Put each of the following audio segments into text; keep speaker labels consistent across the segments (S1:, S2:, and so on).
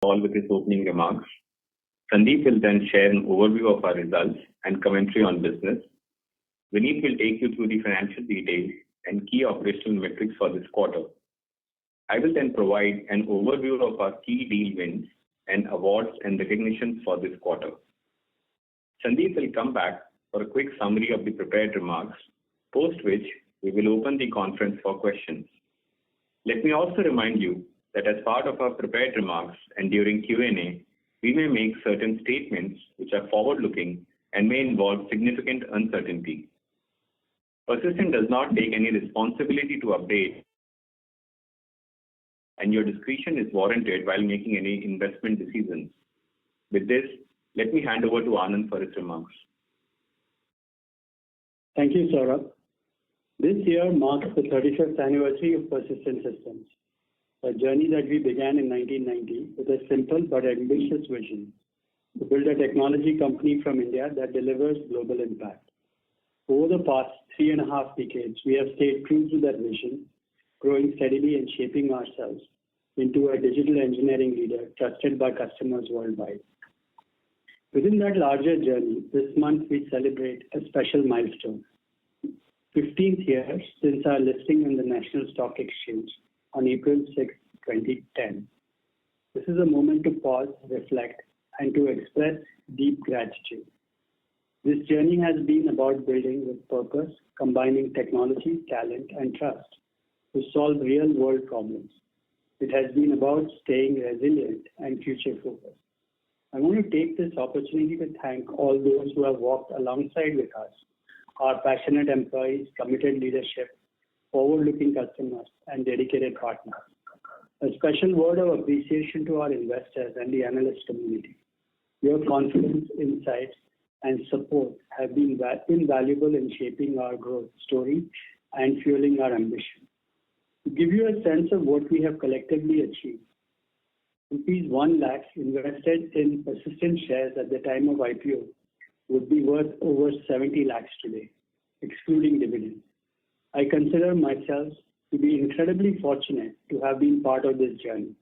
S1: call with his opening remarks. Sandeep will then share an overview of our results and commentary on business. Vineet will take you through the financial details and key operational metrics for this quarter. I will then provide an overview of our key deal wins and awards and recognitions for this quarter. Sandeep will come back for a quick summary of the prepared remarks, post which we will open the conference for questions. Let me also remind you that as part of our prepared remarks and during Q&A, we may make certain statements which are forward-looking and may involve significant uncertainty. Persistent does not take any responsibility to update, and your discretion is warranted while making any investment decisions. With this, let me hand over to Anand for his remarks.
S2: Thank you, Saurabh. This year marks the 35th anniversary of Persistent Systems, a journey that we began in 1990 with a simple but ambitious vision to build a technology company from India that delivers global impact. Over the past 3.5 decades, we have stayed true to that vision, growing steadily and shaping ourselves into a digital engineering leader trusted by customers worldwide. Within that larger journey, this month we celebrate a special milestone. 15th year since our listing on the National Stock Exchange on April 6, 2010. This is a moment to pause, reflect, and to express deep gratitude. This journey has been about building with purpose, combining technology, talent, and trust to solve real-world problems. It has been about staying resilient and future-focused. I want to take this opportunity to thank all those who have walked alongside with us, our passionate employees, committed leadership, forward-looking customers, and dedicated partners. A special word of appreciation to our investors and the analyst community. Your confidence, insights, and support have been invaluable in shaping our growth story and fueling our ambition. To give you a sense of what we have collectively achieved, rupees 1 lakh invested in Persistent shares at the time of IPO would be worth over 70 lakhs today, excluding dividends. I consider myself to be incredibly fortunate to have been part of this journey.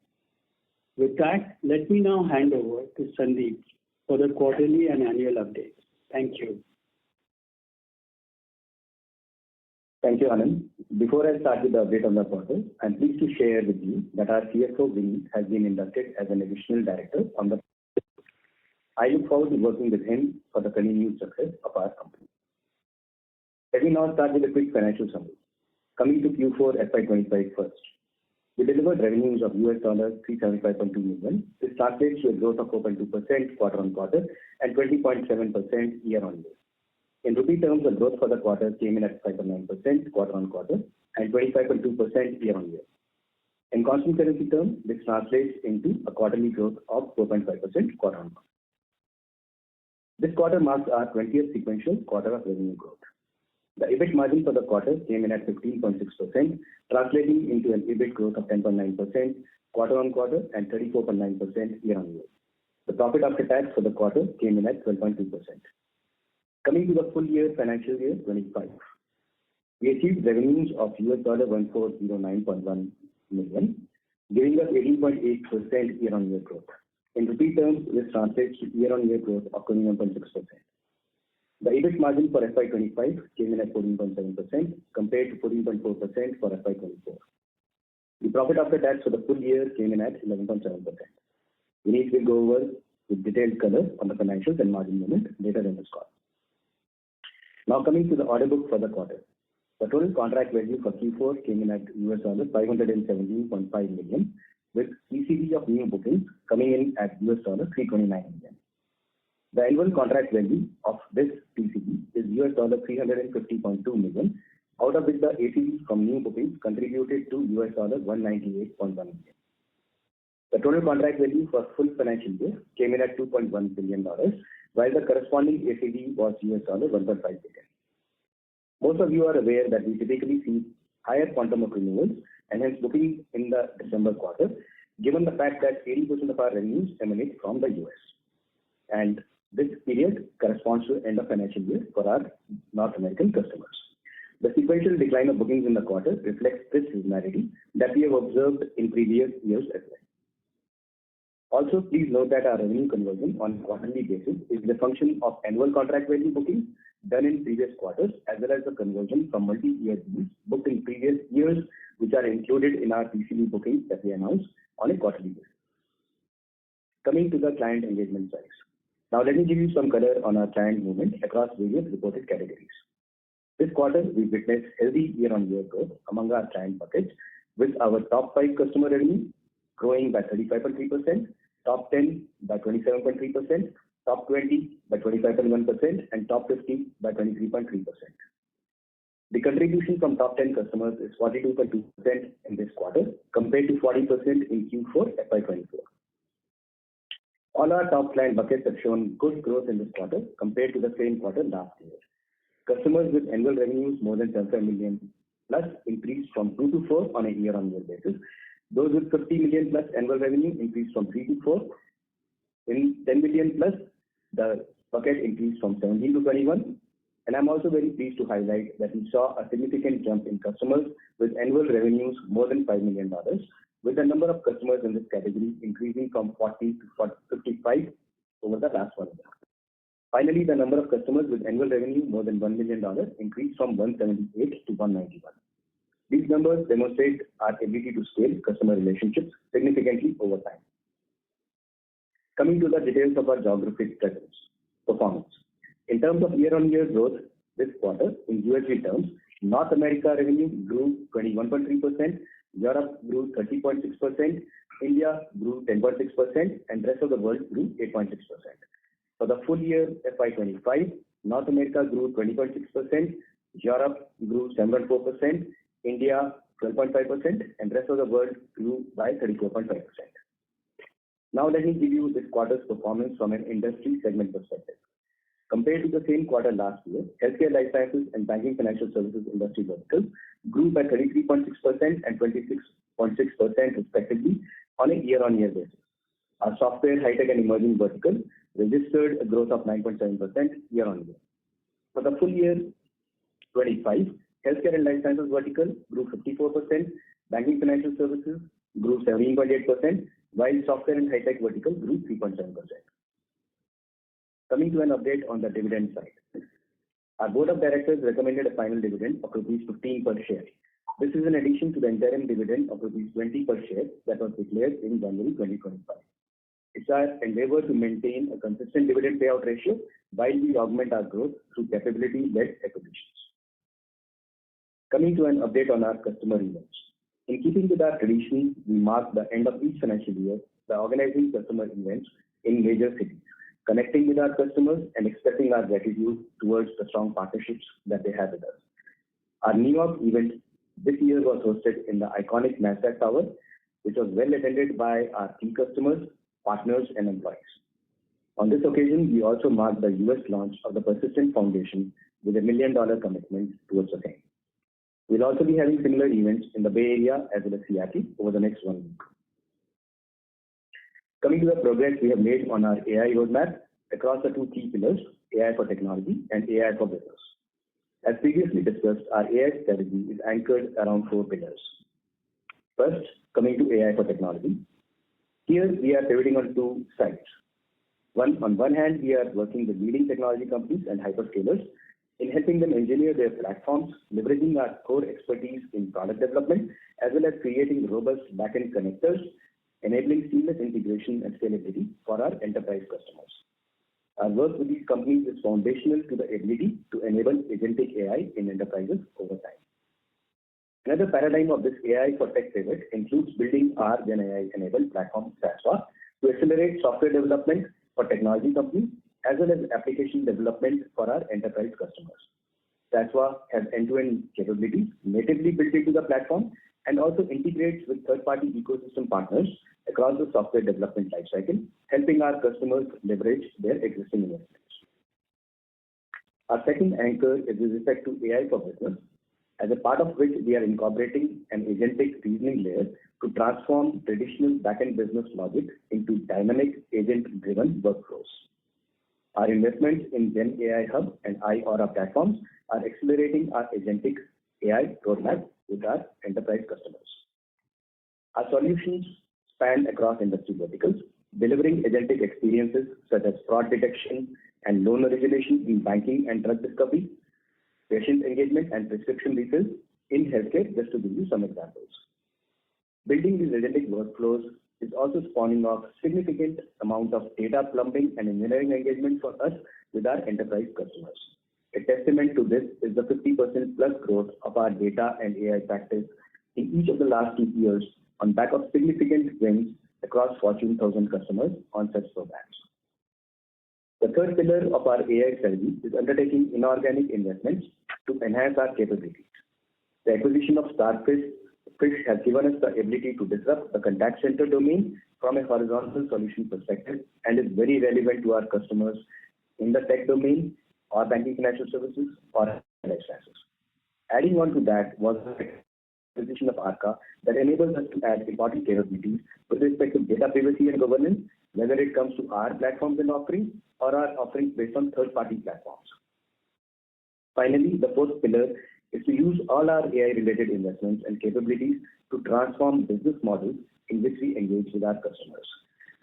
S2: With that, let me now hand over to Sandeep for the quarterly and annual updates. Thank you.
S3: Thank you, Anand. Before I start with the update on the quarter, I'm pleased to share with you that our CFO, Vineet, has been inducted as an additional director on the. I look forward to working with him for the continued success of our company. Let me now start with a quick financial summary. Coming to Q4FY25 first. We delivered revenues of $375.2 million. This translates to a growth of 4.2% quarter-on-quarter and 20.7% year-on-year. In rupee terms, the growth for the quarter came in at 5.9% quarter-on-quarter and 25.2% year-on-year. In constant currency terms, this translates into a quarterly growth of 4.5% quarter-on-quarter. This quarter marks our 20th sequential quarter of revenue growth. The EBIT margin for the quarter came in at 15.6%, translating into an EBIT growth of 10.9% quarter-on-quarter and 34.9% year-on-year. The profit after tax for the quarter came in at 12.2%. Coming to the full year financial year 25, we achieved revenues of $1409.1 million, giving us 18.8% year-on-year growth. In rupee terms, this translates to year-on-year growth of 21.6%. The EBIT margin for FY25 came in at 14.7% compared to 14.4% for FY24. The profit after tax for the full year came in at 11.7%. Vineet will go over with detailed color on the financials and margin movement later in this call. Now coming to the order book for the quarter. The total contract value for Q4 came in at $517.5 million, with TCV of new bookings coming in at $329 million. The annual contract value of this TCV is $350.2 million, out of which the ACV from new bookings contributed to $198.1 million. The total contract value for full financial year came in at $2.1 billion, while the corresponding ACV was $1.5 billion. Most of you are aware that we typically see higher quantum of renewals and hence bookings in the December quarter, given the fact that 80% of our revenues emanate from the US. And this period corresponds to end of financial year for our North American customers. The sequential decline of bookings in the quarter reflects this seasonality that we have observed in previous years as well. Also, please note that our revenue conversion on a quarterly basis is the function of annual contract value bookings done in previous quarters, as well as the conversion from multi-year deals booked in previous years, which are included in our TCV bookings that we announce on a quarterly basis. Coming to the client engagement size. Now, let me give you some color on our client movement across various reported categories. This quarter, we witnessed healthy year-on-year growth among our client buckets, with our top 5 customer revenue growing by 35.3%, top 10 by 27.3%, top 20 by 25.1%, and top 50 by 23.3%. The contribution from top 10 customers is 42.2% in this quarter, compared to 40% in Q4FY24. All our top client buckets have shown good growth in this quarter compared to the same quarter last year. Customers with annual revenues more than 75 million plus increased from 2 to 4 on a year-on-year basis. Those with 50 million plus annual revenue increased from 3 to 4. In 10 million plus, the bucket increased from 17 to 21. And I'm also very pleased to highlight that we saw a significant jump in customers with annual revenues more than $5 million, with the number of customers in this category increasing from 40 to 55 over the last 1 year. Finally, the number of customers with annual revenue more than $1 million increased from 178 to 191. These numbers demonstrate our ability to scale customer relationships significantly over time. Coming to the details of our geographic performance. In terms of year-on-year growth this quarter, in USD terms, North America revenue grew 21.3%, Europe grew 30.6%, India grew 10.6%, and rest of the world grew 8.6%. For the full year FY25, North America grew 20.6%, Europe grew 7.4%, India 12.5%, and rest of the world grew by 34.5%. Now let me give you this quarter's performance from an industry segment perspective. Compared to the same quarter last year, healthcare, life sciences, and banking financial services industry verticals grew by 33.6% and 26.6% respectively on a year-on-year basis. Our software, high-tech, and emerging vertical registered a growth of 9.7% year-on-year. For the full year 25, healthcare and life sciences vertical grew 54%, banking financial services grew 17.8%, while software and high-tech vertical grew 3.7%. Coming to an update on the dividend side. Our board of directors recommended a final dividend of rupees 15 per share. This is in addition to the interim dividend of rupees 20 per share that was declared in January 2025. It's our endeavor to maintain a consistent dividend payout ratio while we augment our growth through capability-led acquisitions. Coming to an update on our customer events. In keeping with our tradition, we mark the end of each financial year by organizing customer events in major cities, connecting with our customers and expressing our gratitude towards the strong partnerships that they have with us. Our New York event this year was hosted in the iconic NASDAQ Tower, which was well attended by our key customers, partners, and employees. On this occasion, we also marked the US launch of the Persistent Foundation with $1 million commitment towards the same. We'll also be having similar events in the Bay Area as well as Seattle over the next 1 week. Coming to the progress we have made on our AI roadmap across the 2 key pillars, AI for technology and AI for business. As previously discussed, our AI strategy is anchored around 4 pillars. First, coming to AI for technology. Here, we are pivoting on 2 sides. On one hand, we are working with leading technology companies and hyperscalers in helping them engineer their platforms, leveraging our core expertise in product development, as well as creating robust backend connectors, enabling seamless integration and scalability for our enterprise customers. Our work with these companies is foundational to the ability to enable agentic AI in enterprises over time. Another paradigm of this AI for tech pivot includes building our GenAI-enabled platform, SASVA, to accelerate software development for technology companies, as well as application development for our enterprise customers. SASVA has end-to-end capabilities natively built into the platform and also integrates with third-party ecosystem partners across the software development lifecycle, helping our customers leverage their existing investments. Our second anchor is with respect to AI for business, as a part of which we are incorporating an agentic reasoning layer to transform traditional backend business logic into dynamic agent-driven workflows. Our investments in Gen AI Hub and iAura platforms are accelerating our agentic AI roadmap with our enterprise customers. Our solutions span across industry verticals, delivering agentic experiences such as fraud detection and loan origination in banking and drug discovery, patient engagement and prescription refills in healthcare, just to give you some examples. Building these agentic workflows is also spawning off significant amount of data plumbing and engineering engagement for us with our enterprise customers. A testament to this is the 50% plus growth of our data and AI practice in each of the last 2 years on back of significant wins across Fortune 1000 customers on such programs. The third pillar of our AI strategy is undertaking inorganic investments to enhance our capabilities. The acquisition of Starfish has given us the ability to disrupt the contact center domain from a horizontal solution perspective and is very relevant to our customers in the tech domain or banking financial services or life sciences. Adding on to that was the acquisition of Arca that enables us to add important capabilities with respect to data privacy and governance, whether it comes to our platforms and offerings or our offerings based on third-party platforms. Finally, the fourth pillar is to use all our AI-related investments and capabilities to transform business models in which we engage with our customers.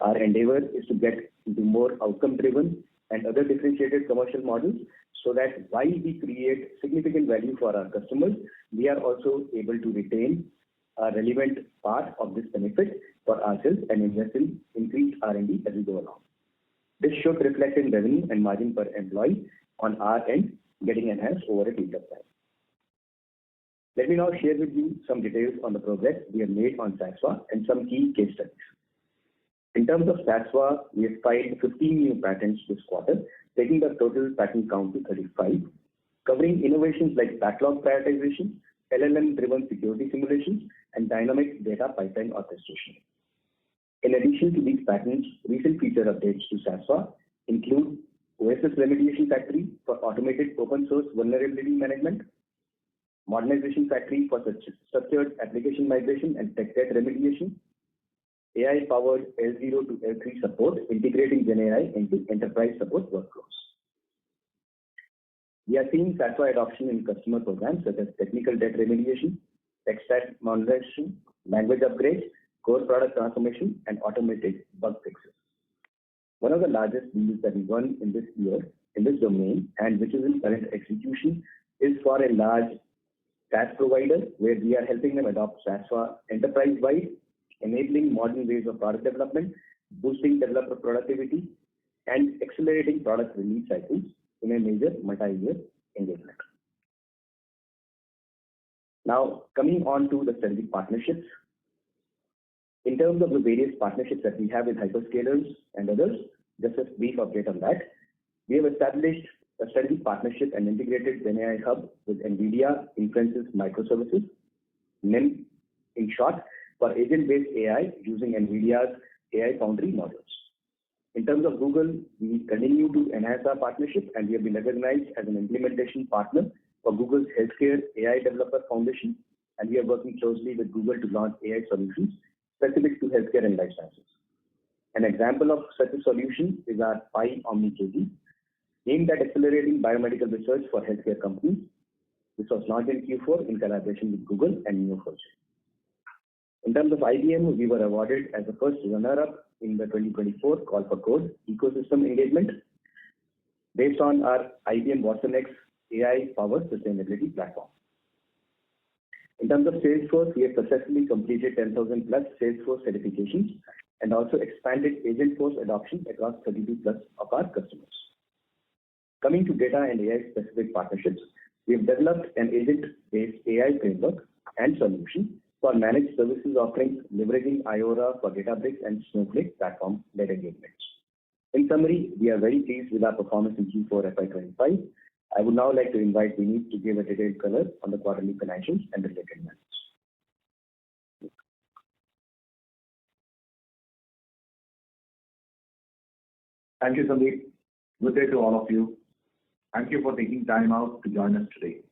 S3: Our endeavor is to get into more outcome-driven and other differentiated commercial models so that while we create significant value for our customers, we are also able to retain a relevant part of this benefit for ourselves and invest in increased R&D as we go along. This should reflect in revenue and margin per employee on our end, getting enhanced over a period of time. Let me now share with you some details on the progress we have made on SASVA and some key case studies. In terms of SASVA, we have filed 15 new patents this quarter, taking the total patent count to 35, covering innovations like backlog prioritization, LLM-driven security simulations, and dynamic data pipeline orchestration. In addition to these patents, recent feature updates to SASVA include OSS Remediation Factory for automated open source vulnerability management, Modernization Factory for structured application migration and tech debt remediation, AI-powered L0 to L3 support, integrating GenAI into enterprise support workflows. We are seeing SASVA adoption in customer programs such as technical debt remediation, tech stack modernization, language upgrades, core product transformation, and automated bug fixes. One of the largest deals that we won in this year in this domain and which is in current execution is for a large SaaS provider where we are helping them adopt SASVA enterprise-wide, enabling modern ways of product development, boosting developer productivity, and accelerating product release cycles in a major multi-year engagement. Now, coming on to the strategic partnerships. In terms of the various partnerships that we have with hyperscalers and others, just a brief update on that. We have established a strategic partnership and integrated GenAI hub with NVIDIA Inferences Microservices, NIM in short, for agent-based AI using NVIDIA's AI Foundry models. In terms of Google, we continue to enhance our partnership and we have been recognized as an implementation partner for Google's Healthcare AI Developer Foundation, and we are working closely with Google to launch AI solutions specific to healthcare and life sciences. An example of such a solution is our Pi Omni KT, aimed at accelerating biomedical research for healthcare companies. This was launched in Q4 in collaboration with Google and Neo4j. In terms of IBM, we were awarded as the first runner-up in the 2024 Call for Code ecosystem engagement based on our IBM watsonx AI-powered sustainability platform. In terms of Salesforce, we have successfully completed 10,000 plus Salesforce certifications and also expanded Agentforce adoption across 32 plus of our customers. Coming to data and AI-specific partnerships, we have developed an agent-based AI framework and solution for managed services offerings leveraging Iora for Databricks and Snowflake platform-led engagements. In summary, we are very pleased with our performance in Q4FY25. I would now like to invite Vineet to give a detailed color on the quarterly financials and related matters.
S4: Thank you, Sandeep. Good day to all of you. Thank you for taking time out to join us today.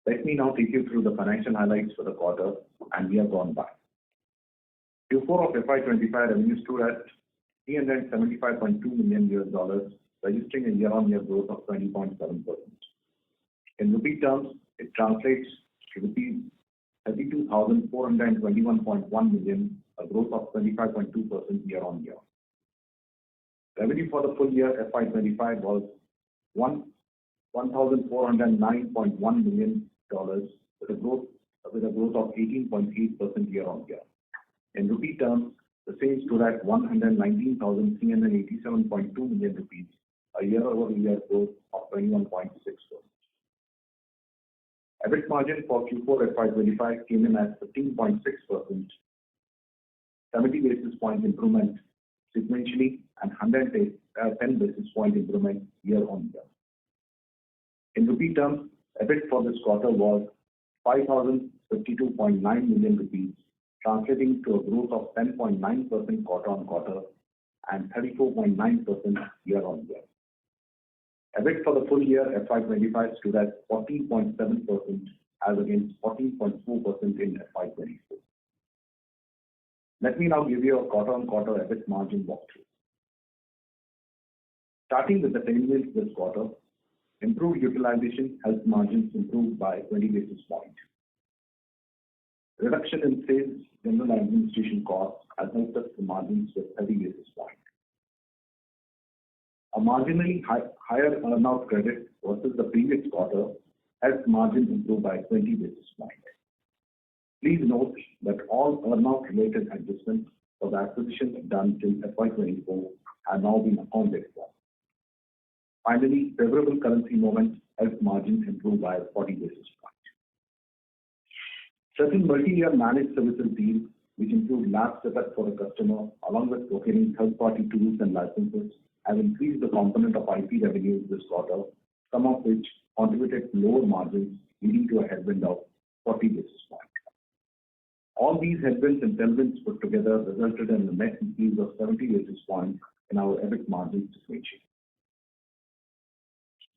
S4: Let me now take you through the financial highlights for the quarter and we have gone by. Q4 of FY25 revenue stood at $375.2 million, registering a year-on-year growth of 20.7%. In rupee terms, it translates to rupees 32,421.1 million, a growth of 25.2% year-on-year. Revenue for the full year FY25 was $1,409.1 million with a growth of 18.8% year on year. In rupee terms, the same stood at 119,387.2 million rupees, a year-over-year growth of 21.6%. EBIT margin for Q4 FY25 came in at 15.6%, 70 basis point improvement sequentially and 110 basis point improvement year on year. In rupee terms, EBIT for this quarter was 5,052.9 million rupees, translating to a growth of 10.9% quarter on quarter and 34.9% year on year. EBIT for the full year FY25 stood at 14.7% as against 14.4% in FY24. Let me now give you a quarter on quarter EBIT margin walkthrough. Starting with the tailwinds this quarter, improved utilization helped margins improve by 20 basis points. Reduction in sales, general administration costs has helped us to margins with 30 basis points. A marginally higher earnout credit versus the previous quarter helped margins improve by 20 basis points. Please note that all earnout related adjustments for the acquisitions done till FY24 have now been accounted for. Finally, favorable currency movements helped margins improve by 40 basis points. Certain multi-year managed services deals, which include lab setup for the customer, along with procuring third-party tools and licenses, have increased the component of IP revenues this quarter, some of which contributed to lower margins, leading to a headwind of 40 basis points. All these headwinds and tailwinds put together resulted in a net increase of 70 basis points in our EBIT margins sequentially.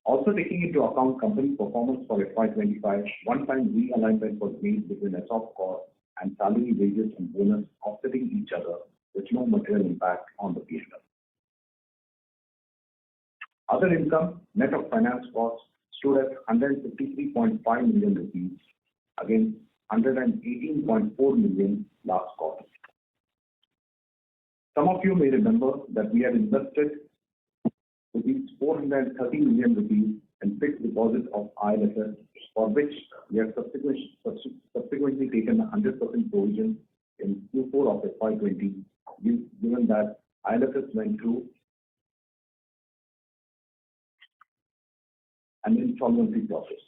S4: Also taking into account company performance for FY25, one-time realignment was made between ESOP costs and salary, wages and bonus offsetting each other with no material impact on the P&L. Other income, net of finance costs, stood at 153.5 million rupees against 118.4 million last quarter. Some of you may remember that we had invested rupees 430 million rupees in fixed deposit of ILFS, for which we have subsequently taken a 100% provision in Q4 of FY20, given that ILFS went through an insolvency process.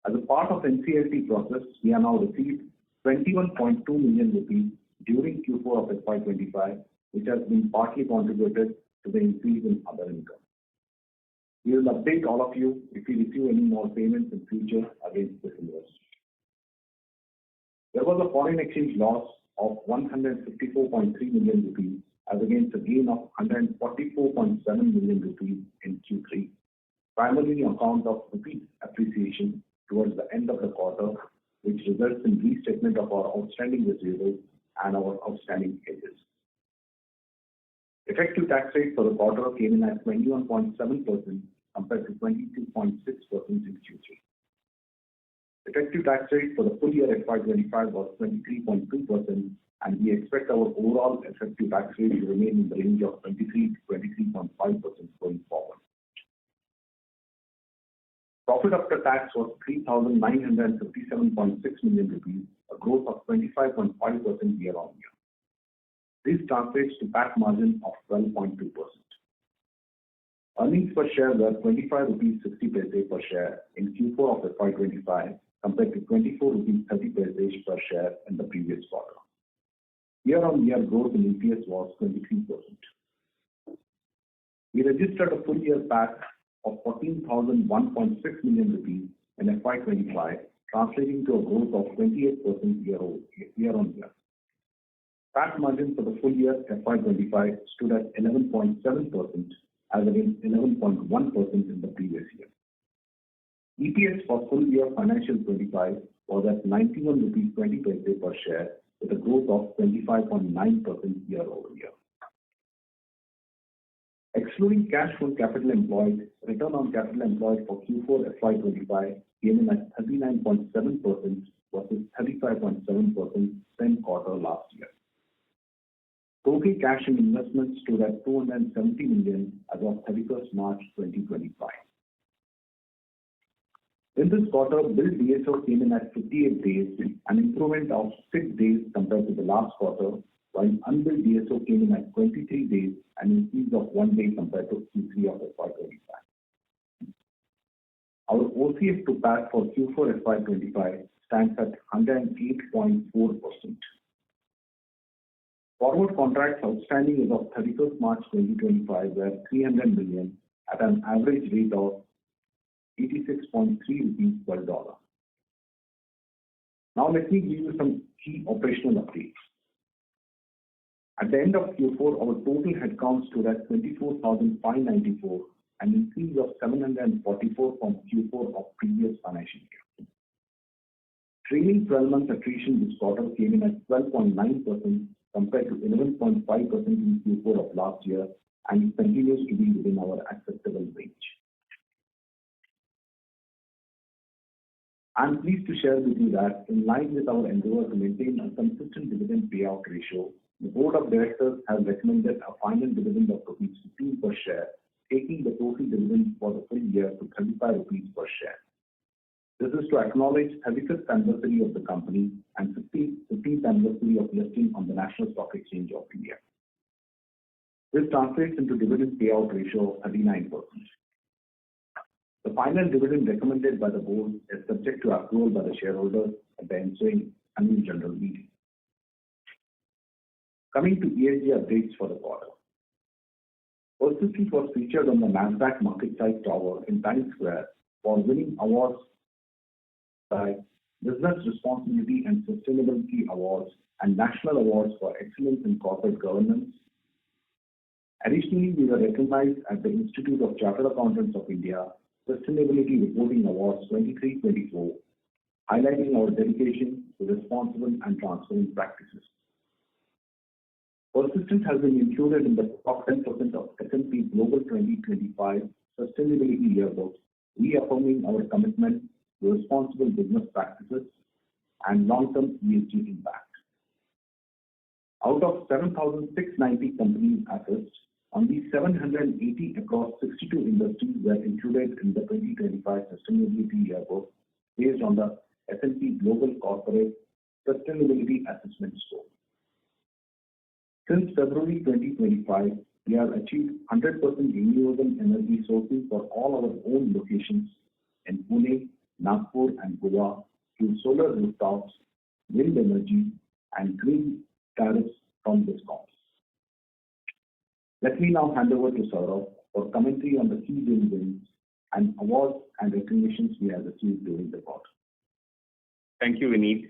S4: As a part of NCLT process, we have now received 21.2 million rupees during Q4 of FY25, which has been partly contributed to the increase in other income. We will update all of you if we receive any more payments in future against this investment. There was a foreign exchange loss of 154.3 million rupees as against a gain of 144.7 million rupees in Q3, primarily on account of rupee appreciation towards the end of the quarter, which results in restatement of our outstanding receivables and our outstanding hedges. Effective tax rate for the quarter came in at 21.7% compared to 22.6% in Q3. Effective tax rate for the full year FY25 was 23.2%, and we expect our overall effective tax rate to remain in the range of 23 to 23.5% going forward. Profit after tax was 3,957.6 million rupees, a growth of 25.5% year on year. This translates to PAT margin of 12.2%. Earnings per share were 25.60 rupees per share in Q4 of FY25 compared to 24.30 rupees per share in the previous quarter. Year-on-year growth in EPS was 23%. We registered a full year PAT of 14,001.6 million rupees in FY25, translating to a growth of 28% year-on-year. PAT margin for the full year FY25 stood at 11.7% as against 11.1% in the previous year. EPS for full year financial 25 was at 91.20 rupees per share with a growth of 25.9% year over year. Excluding cash from capital employed, return on capital employed for Q4 FY25 came in at 39.7% versus 35.7% same quarter last year. Total cash and investments stood at $270 million as of 31st March 2025. In this quarter, billed DSO came in at 58 days, an improvement of 6 days compared to the last quarter, while unbilled DSO came in at 23 days, an increase of 1 day compared to Q3 of FY25. Our OCF to PAT for Q4 FY25 stands at 108.4%. Forward contracts outstanding as of 31st March 2025 were 300 million at an average rate of 86.3 rupees per dollar. Now let me give you some key operational updates. At the end of Q4, our total headcount stood at 24,594, an increase of 744 from Q4 of previous financial year. Trailing 12 months attrition this quarter came in at 12.9% compared to 11.5% in Q4 of last year, and it continues to be within our acceptable range. I am pleased to share with you that, in line with our endeavor to maintain a consistent dividend payout ratio, the Board of Directors has recommended a final dividend of rupees 15 per share, taking the total dividend for the full year to 35 rupees per share. This is to acknowledge 35th anniversary of the company and 15th anniversary of listing on the National Stock Exchange of India. This translates into dividend payout ratio of 39%. The final dividend recommended by the board is subject to approval by the shareholders at the ensuing annual general meeting. Coming to ESG updates for the quarter. Persistent was featured on the NASDAQ Market Size Tower in Times Square for winning awards by Business Responsibility and Sustainability Awards and National Awards for Excellence in Corporate Governance. Additionally, we were recognized at the Institute of Chartered Accountants of India Sustainability Reporting Awards 23-24, highlighting our dedication to responsible and transparent practices. Persistent has been included in the top 10% of S&P Global 2025 Sustainability Yearbook, reaffirming our commitment to responsible business practices and long-term ESG impact. Out of 7,690 companies assessed, only 780 across 62 industries were included in the 2025 Sustainability Yearbook based on the S&P Global Corporate Sustainability Assessment Score. Since February 2025, we have achieved 100% renewable energy sourcing for all our own locations in Pune, Nagpur, and Goa through solar rooftops, wind energy, and green tariffs from DISCOMs. Let me now hand over to Saurabh for commentary on the key deal wins and awards and recognitions we have achieved during the quarter.
S1: Thank you, Vineet.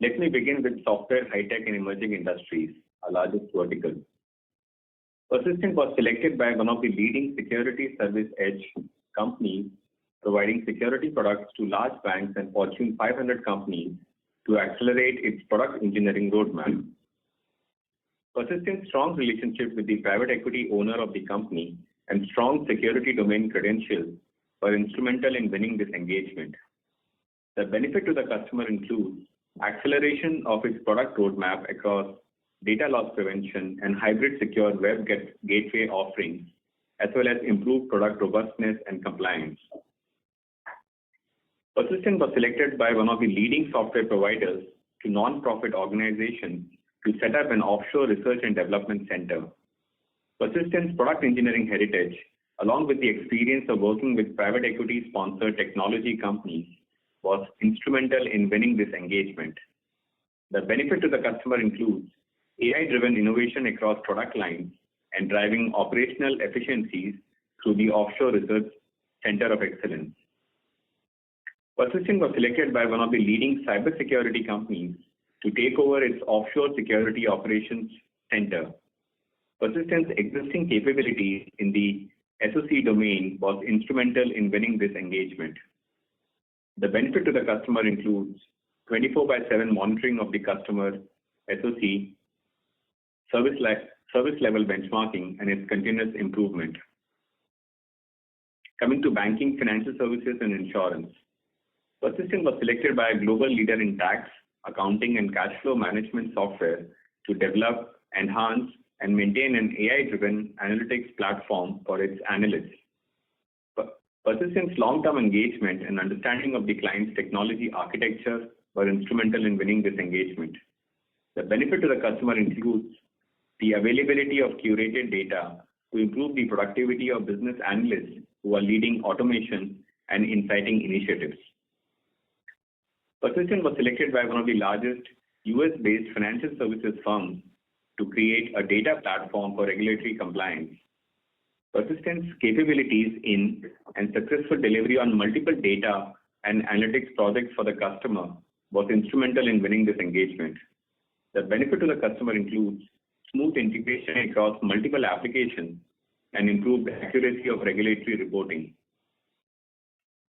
S1: Let me begin with software, high-tech, and emerging industries, our largest vertical. Persistent was selected by one of the leading security service edge companies providing security products to large banks and Fortune 500 companies to accelerate its product engineering roadmap. Persistent's strong relationship with the private equity owner of the company and strong security domain credentials were instrumental in winning this engagement. The benefit to the customer includes acceleration of its product roadmap across data loss prevention and hybrid secure web gateway offerings, as well as improved product robustness and compliance. Persistent was selected by one of the leading software providers to non-profit organizations to set up an offshore research and development center. Persistent's product engineering heritage, along with the experience of working with private equity-sponsored technology companies, was instrumental in winning this engagement. The benefit to the customer includes AI-driven innovation across product lines and driving operational efficiencies through the Offshore Research Center of Excellence. Persistent was selected by one of the leading cybersecurity companies to take over its offshore security operations center. Persistent's existing capabilities in the SOC domain was instrumental in winning this engagement. The benefit to the customer includes 24/7 monitoring of the customer SOC, service level benchmarking, and its continuous improvement. Coming to banking, financial services, and insurance. Persistent was selected by a global leader in tax, accounting, and cash flow management software to develop enhance, and maintain an AI-driven analytics platform for its analysts. Persistent's long-term engagement and understanding of the client's technology architecture were instrumental in winning this engagement. The benefit to the customer includes the availability of curated data to improve the productivity of business analysts who are leading automation and inciting initiatives. Persistent was selected by one of the largest US-based financial services firms to create a data platform for regulatory compliance. Persistent's capabilities in and successful delivery on multiple data and analytics projects for the customer was instrumental in winning this engagement. The benefit to the customer includes smooth integration across multiple applications and improved accuracy of regulatory reporting.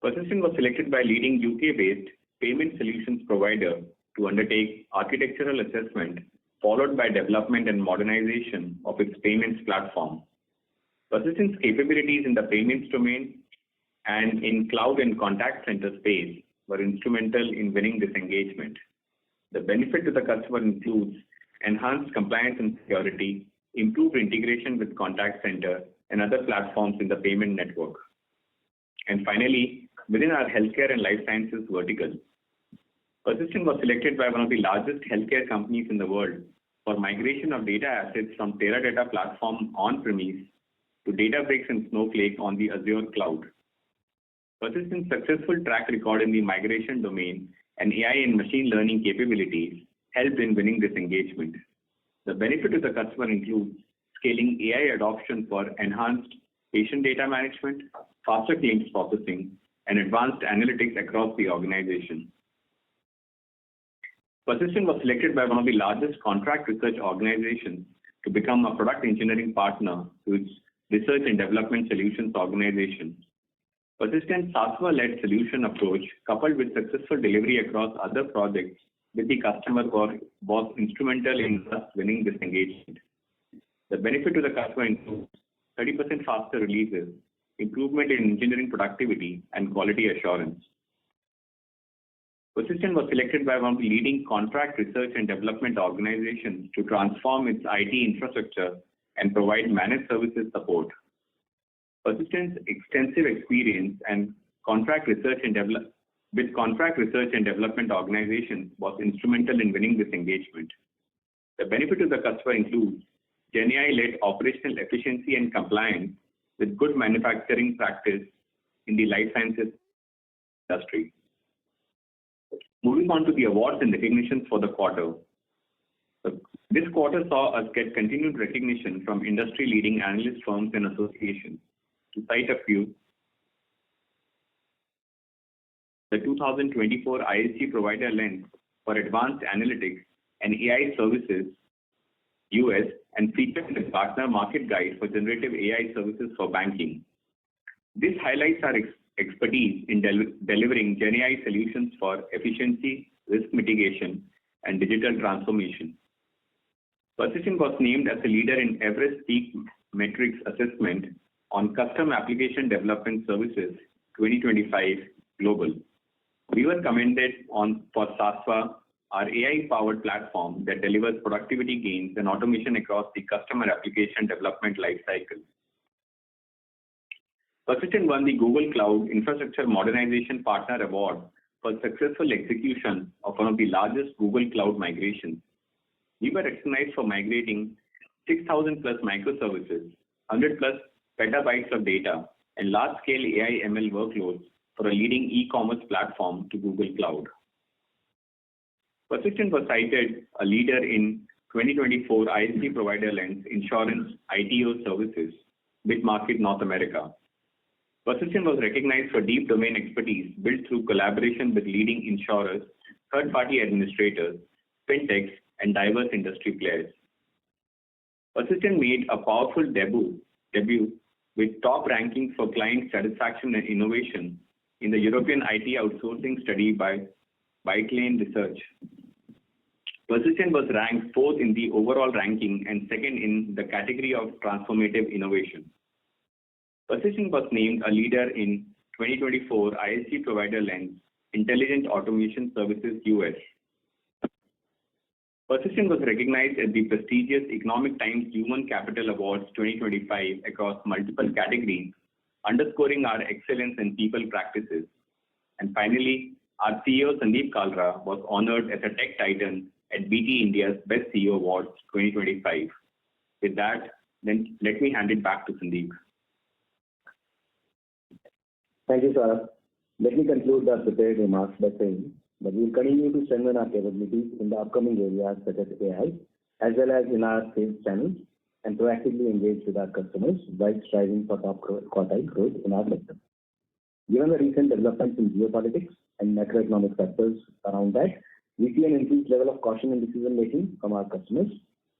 S1: Persistent was selected by a leading UK-based payment solutions provider to undertake architectural assessment, followed by development and modernization of its payments platform. Persistent's capabilities in the payments domain and in cloud and contact center space were instrumental in winning this engagement. The benefit to the customer includes enhanced compliance and security, improved integration with contact center and other platforms in the payment network. And finally, within our healthcare and life sciences vertical, Persistent was selected by one of the largest healthcare companies in the world for migration of data assets from Teradata platform on-premise to Databricks and Snowflake on the Azure cloud. Persistent's successful track record in the migration domain and AI and machine learning capabilities helped in winning this engagement. The benefit to the customer includes scaling AI adoption for enhanced patient data management, faster claims processing, and advanced analytics across the organization. Persistent was selected by one of the largest contract research organizations to become a product engineering partner to its research and development solutions organization. Persistent's SASVA-led solution approach, coupled with successful delivery across other projects with the customer, was instrumental in us winning this engagement. The benefit to the customer includes 30% faster releases, improvement in engineering productivity, and quality assurance. Persistent was selected by one of the leading contract research and development organizations to transform its IT infrastructure and provide managed services support. Persistent's extensive experience and contract research and development organizations was instrumental in winning this engagement. The benefit to the customer includes GenAI-led operational efficiency and compliance with good manufacturing practice in the life sciences industry. Moving on to the awards and recognitions for the quarter. This quarter saw us get continued recognition from industry-leading analyst firms and associations. To cite a few, the 2024 ISG Provider Lens for Advanced Analytics and AI Services US and featured in the Partner Market Guide for Generative AI Services for Banking. This highlights our expertise in delivering GenAI solutions for efficiency, risk mitigation, and digital transformation. Persistent was named as a leader in Everest PEAK Matrix Assessment on Custom Application Development Services 2025 Global. We were commended for SASVA, our AI-powered platform that delivers productivity gains and automation across the customer application development lifecycle. Persistent won the Google Cloud Infrastructure Modernization Partner Award for successful execution of one of the largest Google Cloud migrations. We were recognized for migrating 6,000 plus microservices, 100 plus petabytes of data, and large-scale AI ML workloads for a leading e-commerce platform to Google Cloud. Persistent was cited a leader in 2024 ISG Provider Lens Insurance ITO Services, mid-market North America. Persistent was recognized for deep domain expertise built through collaboration with leading insurers, third-party administrators, fintechs, and diverse industry players. Persistent made a powerful debut with top rankings for client satisfaction and innovation in the European IT outsourcing study by Bytelane Research. Persistent was ranked fourth in the overall ranking and second in the category of transformative innovation. Persistent was named a leader in 2024 ISG Provider Lens Intelligent Automation Services US. Persistent was recognized at the prestigious Economic Times Human Capital Awards 2025 across multiple categories, underscoring our excellence in people practices. And finally, our CEO Sandeep Kalra was honored as a Tech Titan at BT India's Best CEO Awards 2025. With that, then let me hand it back to Sandeep.
S3: Thank you, Saurabh. Let me conclude the prepared remarks by saying that we will continue to strengthen our capabilities in the upcoming areas such as AI, as well as in our sales channels, and proactively engage with our customers while striving for top quartile growth in our sector. Given the recent developments in geopolitics and macroeconomic factors around that, we see an increased level of caution in decision making from our customers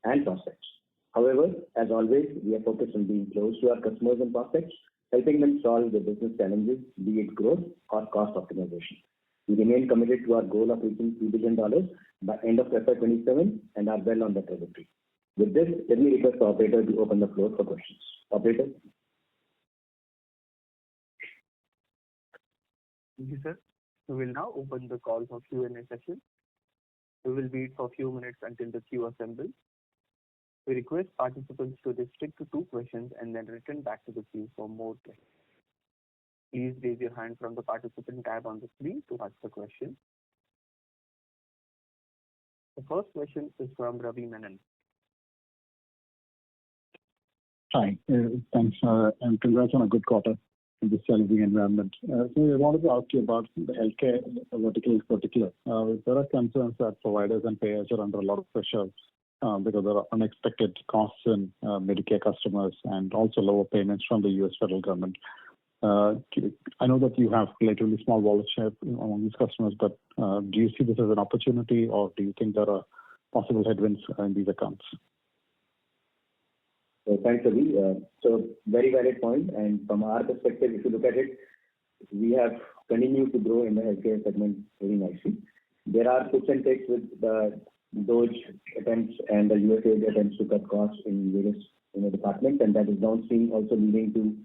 S3: and prospects. However, as always, we are focused on being close to our customers and prospects, helping them solve their business challenges, be it growth or cost optimization. We remain committed to our goal of reaching $2 billion by end of FY27 and are well on the trajectory. With this, let me request the operator to open the floor for questions. Operator.
S5: Thank you, sir. We will now open the call for Q&A session. We will wait for a few minutes until the queue assembles. We request participants to restrict to 2 questions and then return back to the queue for more questions. Please raise your hand from the participant tab on the screen to ask the question. The first question is from Ravi Menon.
S6: Hi, thanks, and congrats on a good quarter in this challenging environment. So I wanted to ask you about the healthcare vertical in particular. There are concerns that providers and payers are under a lot of pressure because there are unexpected costs in Medicare customers and also lower payments from the U.S. federal government. I know that you have relatively small wallet share among these customers, but do you see this as an opportunity, or do you think there are possible headwinds in these accounts?
S3: Thanks, Ravi. So very valid point. And from our perspective, if you look at it, we have continued to grow in the healthcare segment very nicely. There are puts and takes with the DOGE attempts and the USAID attempts to cut costs in various departments, and that is downstream also leading to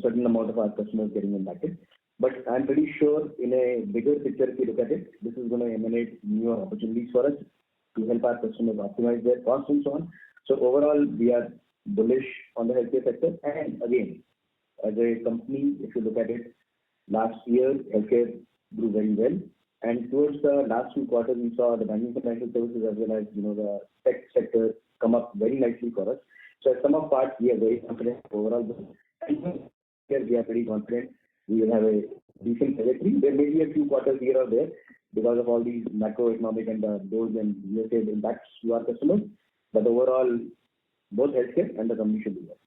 S3: certain amount of our customers getting impacted. But I'm pretty sure in a bigger picture, if you look at it, this is going to emanate newer opportunities for us to help our customers optimize their costs and so on. So overall, we are bullish on the healthcare sector. And again, as a company, if you look at it, last year, healthcare grew very well. And towards the last 2 quarters, we saw the banking financial services as well as the tech sector come up very nicely for us. So at some of parts, we are very confident overall. And here we are pretty confident we will have a decent trajectory. There may be a few quarters here or there because of all these macroeconomic and those and USAID impacts to our customers. But overall, both healthcare and the company should be well.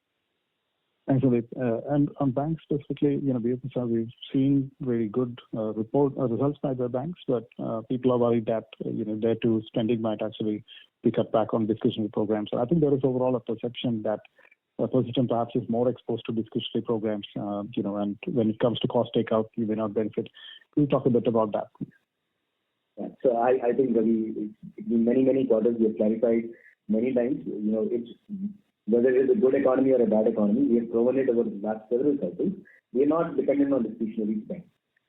S6: Thanks, Sandeep. And on banks specifically, we've seen very good results by the banks, but people are worried that their too spending might actually be cut back on discretionary programs. So I think there is overall a perception that Persistent perhaps is more exposed to discretionary programs, and when it comes to cost takeout, you may not benefit. Can you talk a bit about that?
S3: Yeah. So I think in many quarters we have clarified many times, it's whether it is a good economy or a bad economy, we have proven it over the last several cycles. We are not dependent on discretionary spend.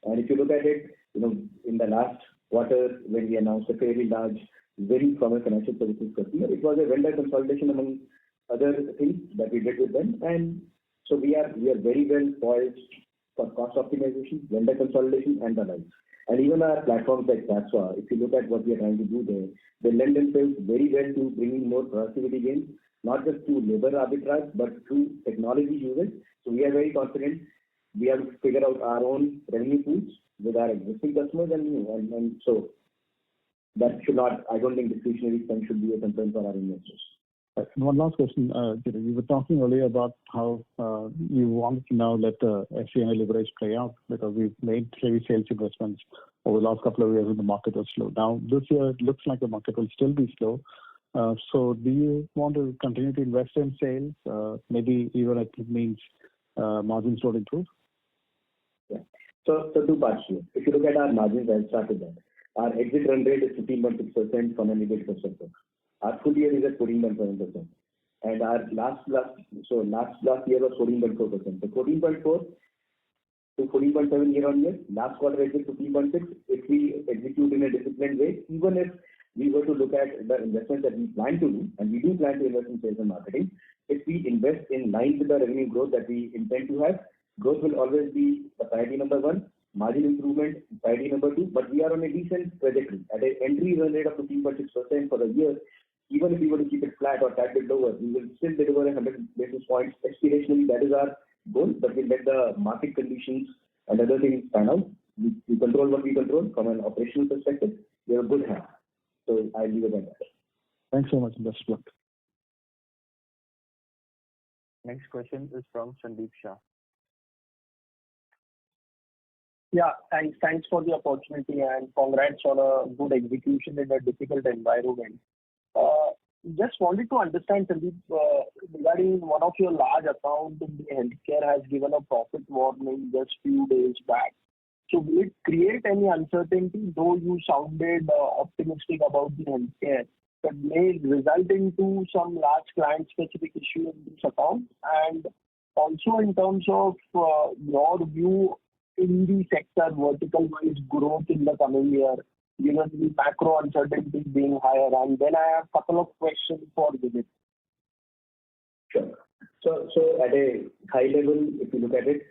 S3: And if you look at it, in the last quarter when we announced a fairly large win from a financial services customer, it was a vendor consolidation among other things that we did with them. And so we are very well poised for cost optimization, vendor consolidation, and the like. And even our platforms like Tasva, if you look at what we are trying to do there, they lend themselves very well to bringing more productivity gains, not just through labor arbitrage, but through technology usage. So we are very confident we have to figure out our own revenue pools with our existing customers and new. And so that should not, I don't think discretionary spend should be a concern for our investors.
S6: One last question. You were talking earlier about how you want to now let the SCNA leverage play out because we've made heavy sales investments over the last couple of years when the market was slow. Now, this year, it looks like the market will still be slow. So do you want to continue to invest in sales, maybe even if it means margins don't improve?
S3: Yeah. So 2 parts here. If you look at our margins, I'll start with that. Our exit run rate is 15.6% from an EBIT perspective. Our full year is at 14.7%. And our last year was 14.4%. So 14.4 to 14.7 year on year. Last quarter exit 15.6. If we execute in a disciplined way, even if we were to look at the investments that we plan to do, and we do plan to invest in sales and marketing, if we invest in line with the revenue growth that we intend to have, growth will always be the priority number one, margin improvement priority number two, but we are on a decent trajectory. At an entry run rate of 15.6% for the year, even if we were to keep it flat or tad bit lower, we will still deliver 100 basis points. Aspirationally, that is our goal, but we'll let the market conditions and other things pan out. We control what we control from an operational perspective. We have a good hand. So I'll leave it at that.
S6: Thanks so much. Best of luck.
S5: Next question is from Sandeep Shah.
S7: Yeah, thanks for the opportunity and congrats on a good execution in a difficult environment. Just wanted to understand, Sandeep, regarding one of your large accounts in the healthcare has given a profit warning just few days back. So will it create any uncertainty, though you sounded optimistic about the healthcare, that may result into some large client-specific issue in this account? And also in terms of your view in the sector vertical-wise growth in the coming year, given the macro uncertainty being higher. And then I have a couple of questions for Vinit.
S3: Sure. So at a high level, if you look at it,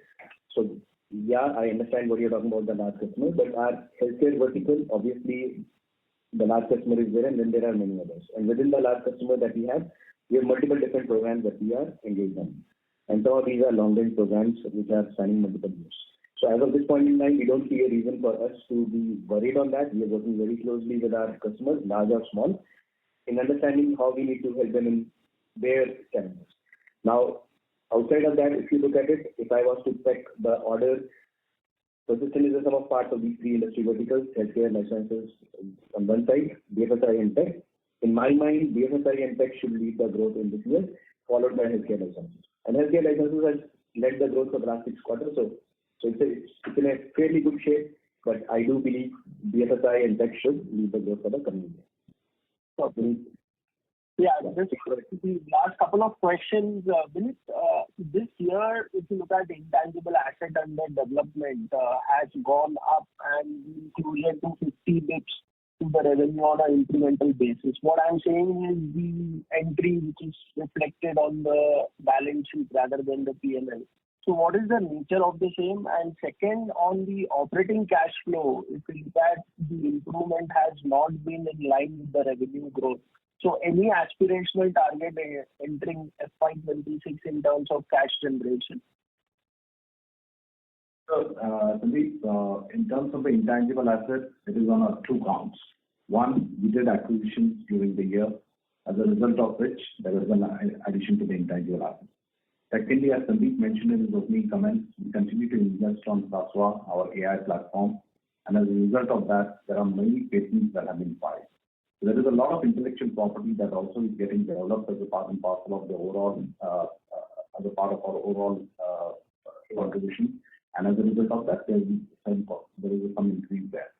S3: so yeah, I understand what you're talking about, the large customer, but our healthcare vertical, obviously, the large customer is there, and then there are many others. And within the large customer that we have multiple different programs that we are engaged in. And some of these are long-range programs which are spanning multiple years. So as of this point in time, we don't see a reason for us to be worried on that. We are working very closely with our customers, large or small, in understanding how we need to help them in their challenges. Now, outside of that, if you look at it, if I was to pick the order, Persistent is a sum of parts of these three industry verticals, healthcare, life sciences on one side, BFSI and tech. In my mind, BFSI and tech should lead the growth in this year, followed by healthcare life sciences. And healthcare life sciences has led the growth for the last 6 quarters. So it's in a fairly good shape, but I do believe BFSI and tech should lead the growth for the coming year.
S7: Okay. Yeah, just the last couple of questions, Vinit. This year, if you look at the intangible asset under development, has gone up and closer to 50 bps to the revenue on an incremental basis. What I'm saying is the entry which is reflected on the balance sheet rather than the P&L. So what is the nature of the same? And second, on the operating cash flow, if you look at the improvement has not been in line with the revenue growth. So any aspirational target entering FY26 in terms of cash generation?
S4: So, Sandeep, in terms of the intangible assets, it is on 2 counts. One, we did acquisitions during the year, as a result of which there was an addition to the intangible assets. Secondly, as Sandeep mentioned in his opening comments, we continue to invest on Sasva, our AI platform, and as a result of that, there are many patents that have been filed. So there is a lot of intellectual property that also is getting developed as a part and parcel of the overall, as a part of our overall contribution, and as a result of that, there is some increase there.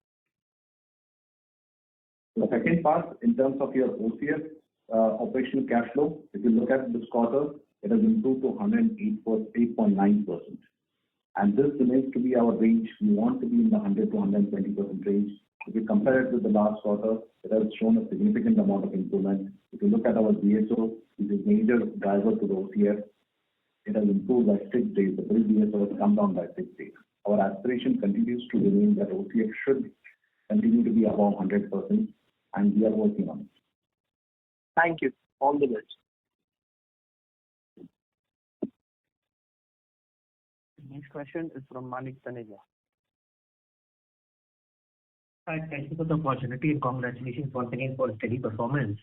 S4: The second part, in terms of your OCF, operational cash flow, if you look at this quarter, it has improved to 108.9%. And this remains to be our range. We want to be in the 100 to 120% range. If you compare it with the last quarter, it has shown a significant amount of improvement. If you look at our DSO, which is major driver to the OCF, it has improved by 6 days. The bill DSO has come down by 6 days. Our aspiration continues to remain that OCF should continue to be above 100%, and we are working on it.
S7: Thank you. All the best.
S5: Next question is from Manik Taneja.
S8: Hi, thank you for the opportunity and congratulations once again for steady performance.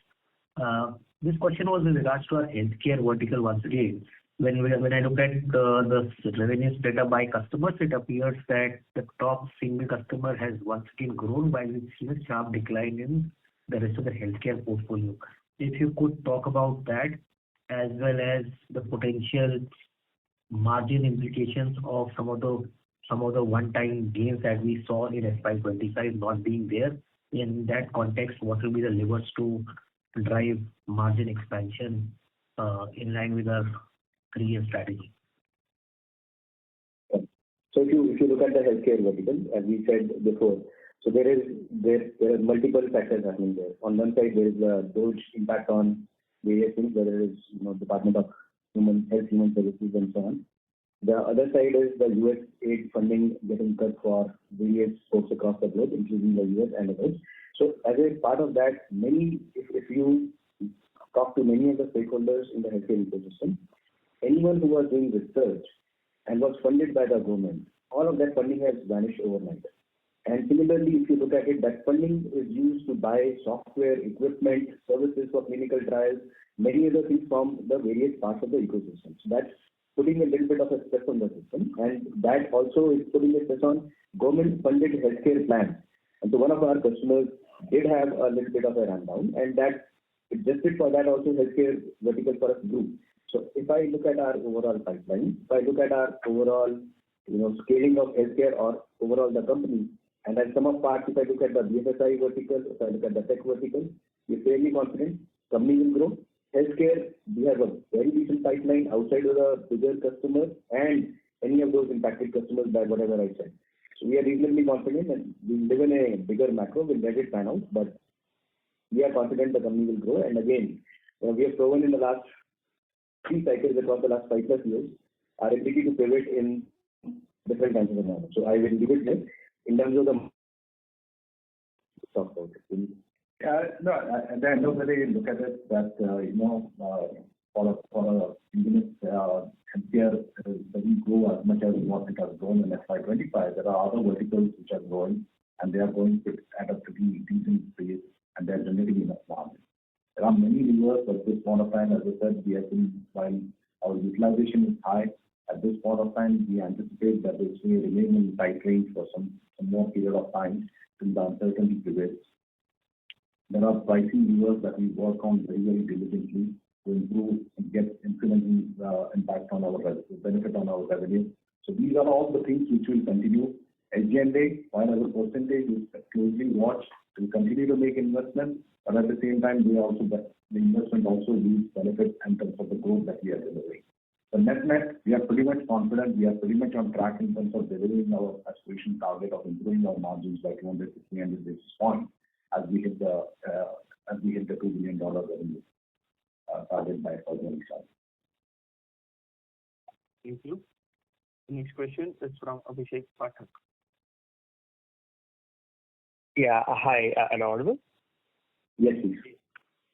S8: This question was in regards to our healthcare vertical once again. When I look at the revenue split up by customers, it appears that the top single customer has once again grown while we've seen a sharp decline in the rest of the healthcare portfolio. If you could talk about that, as well as the potential margin implications of some of the one-time gains that we saw in FY25 not being there. In that context, what will be the levers to drive margin expansion in line with our 3-year strategy?
S3: So if you look at the healthcare vertical, as we said before, So there are multiple factors happening there. On one side, there is the DOGE impact on various things, whether it is Department of Human Services, and so on. The other side is the US aid funding getting cut for various folks across the globe, including the US and others. So as a part of that, if you talk to many of the stakeholders in the healthcare ecosystem, anyone who was doing research and was funded by the government, all of that funding has vanished overnight. And similarly, if you look at it, that funding is used to buy software, equipment, services for clinical trials, many other things from the various parts of the ecosystem. So that's putting a little bit of a stress on the system, and that also is putting a stress on government-funded healthcare plans. And so one of our customers did have a little bit of a rundown, and that adjusted for that also healthcare vertical for us grew. So if I look at our overall pipeline, if I look at our overall scaling of healthcare or overall the company, and as some of parts, if I look at the BFSI vertical, if I look at the tech vertical, we're fairly confident company will grow. Healthcare, we have a very decent pipeline outside of the bigger customers and any of those impacted customers by whatever I said. So we are reasonably confident, and we live in a bigger macro. We'll let it pan out, but we are confident the company will grow. And again, we have proven in the last 3 cycles across the last 5+ years our ability to pivot in different kinds of environments. So I will leave it there. In terms of the talk about it.
S4: No, at the end of the day, look at it that, for a unit, healthcare doesn't grow as much as what it has grown in FY25. There are other verticals which are growing, and they are going at a pretty decent pace, and they are generating enough margin. There are many levers at this point of time. As I said, we have been, while our utilization is high, at this point of time, we anticipate that this will remain in tight range for some more period of time till the uncertainty prevails. There are pricing levers that we work on very, very diligently to improve and get incremental impact on our benefit on our revenue. So these are all the things which will continue. SG&A, while as a percentage is closely watched, will continue to make investments, but at the same time, the investment also yields benefits in terms of the growth that we are delivering. The net, we are pretty much confident. We are pretty much on track in terms of delivering our aspiration target of improving our margins by 200 to 300 basis points as we hit the $2 billion revenue target by 2027.
S5: Thank you. The next question is from Abhishek Pathak.
S9: Yeah, hi. Am I audible?
S3: Yes, please.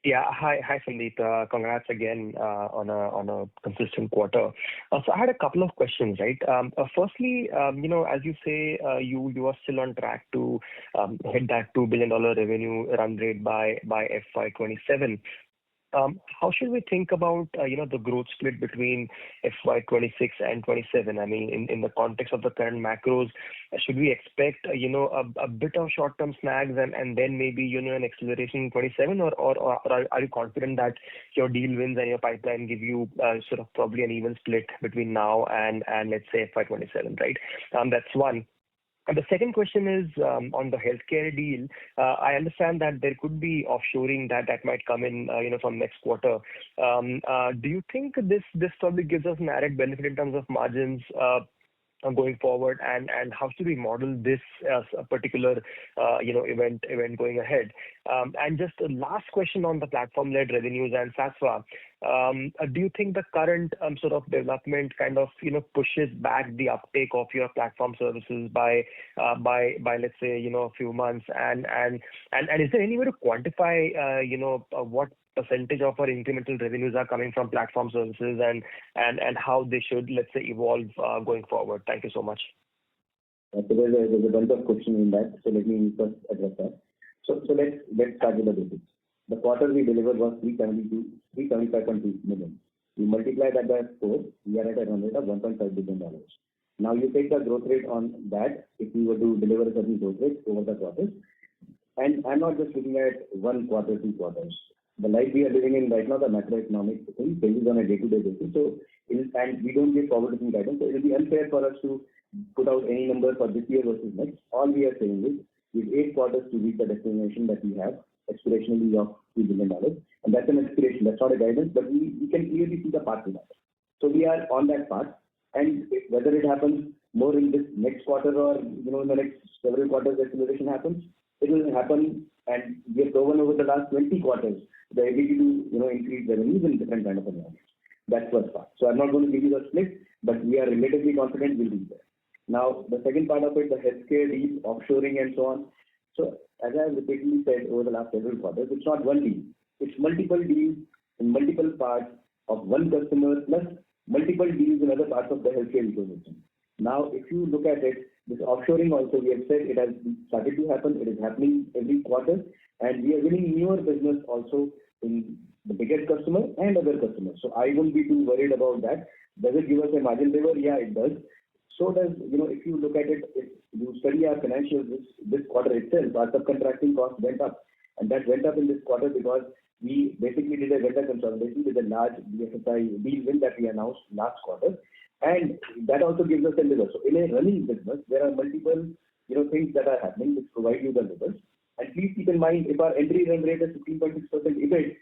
S9: Yeah, hi, Sandeep. Congrats again on a consistent quarter. So I had a couple of questions, right? Firstly, as you say, you are still on track to hit that $2 billion revenue run rate by FY27. How should we think about the growth split between FY26 and 27? I mean, in the context of the current macros, should we expect a bit of short-term snags and then maybe an acceleration in 27, or are you confident that your deal wins and your pipeline give you sort of probably an even split between now and let's say FY27, right? That's one. And the second question is on the healthcare deal. I understand that there could be offshoring that might come in, from next quarter. Do you think this probably gives us an added benefit in terms of margins going forward, and how should we model this as a particular event going ahead? And just a last question on the platform-led revenues and SASVA. Do you think the current sort of development kind of pushes back the uptake of your platform services by let's say a few months, and is there any way to quantify what percentage of our incremental revenues are coming from platform services and how they should, let's say, evolve going forward? Thank you so much.
S3: So there's a bunch of questions in that. So let me first address that. So let's start with the basics. The quarter we delivered was 375.2 million. We multiply that by 4, we are at a run rate of $1.5 billion. Now you take the growth rate on that, if we were to deliver a certain growth rate over the quarters, and I'm not just looking at 1 quarter, 2 quarters. The life we are living in right now, the macroeconomic thing changes on a day-to-day basis. So, and we don't give forward-looking guidance, so it will be unfair for us to put out any number for this year versus next. All we are saying is, we have 8 quarters to reach the destination that we have, aspirationally of $2 billion. And that's an aspiration, that's not a guidance, but we can clearly see the path to that. So we are on that path, and whether it happens more in this next quarter or, in the next several quarters, acceleration happens. It will happen, and we have proven over the last 20 quarters the ability to, increase revenues in different kind of environments. That's first part. So I'm not going to give you the split, but we are relatively confident we'll be there. Now, the second part of it, the healthcare deals, offshoring and so on. So as I have repeatedly said over the last several quarters, it's not one deal. It's multiple deals in multiple parts of one customer plus multiple deals in other parts of the healthcare ecosystem. Now, if you look at it, this offshoring also, we have said it has started to happen. It is happening every quarter, and we are winning newer business also in the biggest customer and other customers. So I won't be too worried about that. Does it give us a margin lever? Yeah, it does. So does, if you look at it, if you study our financials this quarter itself, our subcontracting cost went up. And that went up in this quarter because we basically did a vendor consolidation with a large BFSI deal win that we announced last quarter. And that also gives us a lever. So in a running business, there are multiple, things that are happening which provide you the levers. And please keep in mind, if our entry run rate is 15.6% EBIT,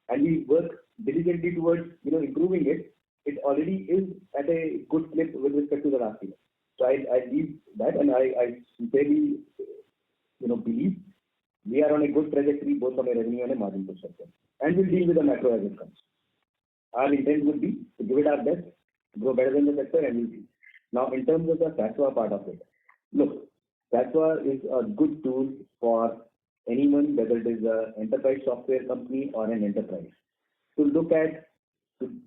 S3: and we work diligently towards, improving it, it already is at a good clip with respect to the last year. So I leave that, and I sincerely, believe we are on a good trajectory both from a revenue and a margin perspective. And we'll deal with the macro as it comes. Our intent would be to give it our best, grow better than the sector, and we'll see. Now, in terms of the SASVA part of it, look, SASVA is a good tool for anyone, whether it is an enterprise software company or an enterprise, to look at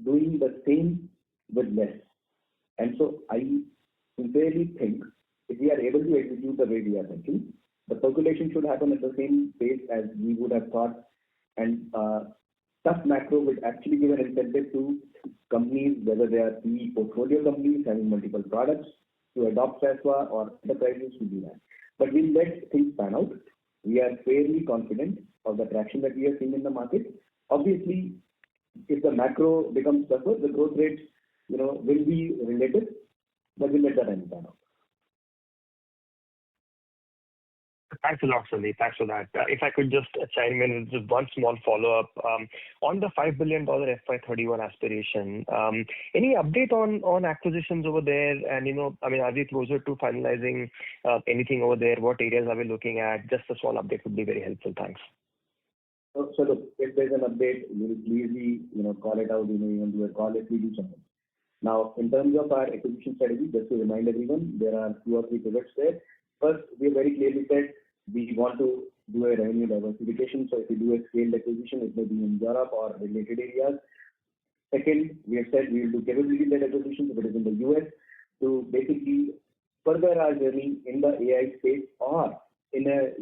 S3: doing the same with less. And so I sincerely think if we are able to execute the way we are thinking, the percolation should happen at the same pace as we would have thought. And tough macro would actually give an incentive to companies, whether they are PE portfolio companies having multiple products, to adopt SASVA or enterprises to do that. But we'll let things pan out. We are fairly confident of the traction that we are seeing in the market. Obviously, if the macro becomes tougher, the growth rates, will be relative, but we'll let that pan out.
S9: Thanks a lot, Sandeep. Thanks for that. If I could just chime in with just one small follow-up. On the $5 billion FY31 aspiration, any update on acquisitions over there? And, are we closer to finalizing anything over there? What areas are we looking at? Just a small update would be very helpful. Thanks.
S3: So look, if there's an update, we'll clearly, call it out, even do a call if we do something. Now, in terms of our acquisition strategy, just to remind everyone, there are 2 or 3 pivots there. First, we have very clearly said we want to do a revenue diversification. So if we do a scaled acquisition, it may be in Europe or related areas. Second, we have said we will do capability-led acquisitions if it is in the US to basically further our journey in the AI space or in a,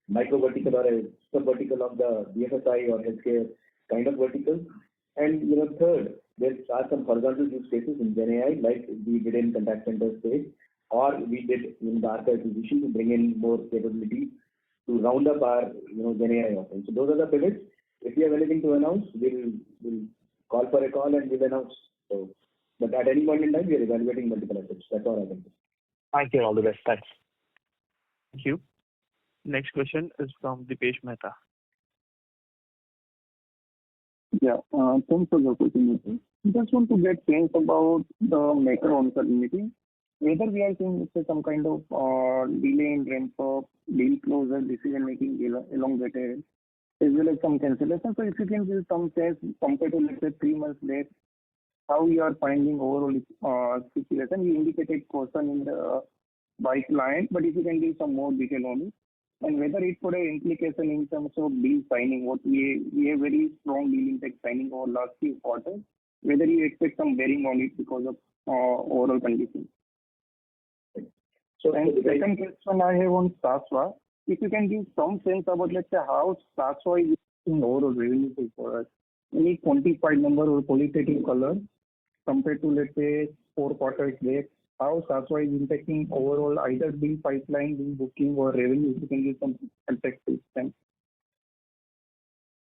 S3: micro vertical or a sub vertical of the BFSI or healthcare kind of vertical. And, third, there are some horizontal use cases in Gen AI, like we did in contact center space, or we did in the Arca acquisition to bring in more capability to round up our, Gen AI offering. So those are the pivots. If we have anything to announce, we'll call for a call and we'll announce. So, but at any point in time, we are evaluating multiple assets. That's all I can say.
S9: Thank you. All the best. Thanks.
S5: Thank you. Next question is from Dipesh Mehta.
S10: Yeah, thanks for the opportunity. Just want to get sense about the macro uncertainty. Whether we are seeing some kind of delay in ramp up, deal closure, decision making elongated, as well as some cancellation. So if you can give some sense compared to, let's say, 3 months back, how we are finding overall situation. You indicated caution in the by client, but if you can give some more detail on it. And whether it could have implication in terms of deal signing, what we have very strong deal intake signing over last few quarters, whether you expect some bearing on it because of overall conditions. So, and second question I have on SASVA, if you can give some sense about, let's say, how SASVA is in overall revenue for us, any quantified number or qualitative color compared to, let's say, 4 quarters back, how SASVA is impacting overall either deal pipeline, deal booking or revenue. You can give some perspective. Thanks.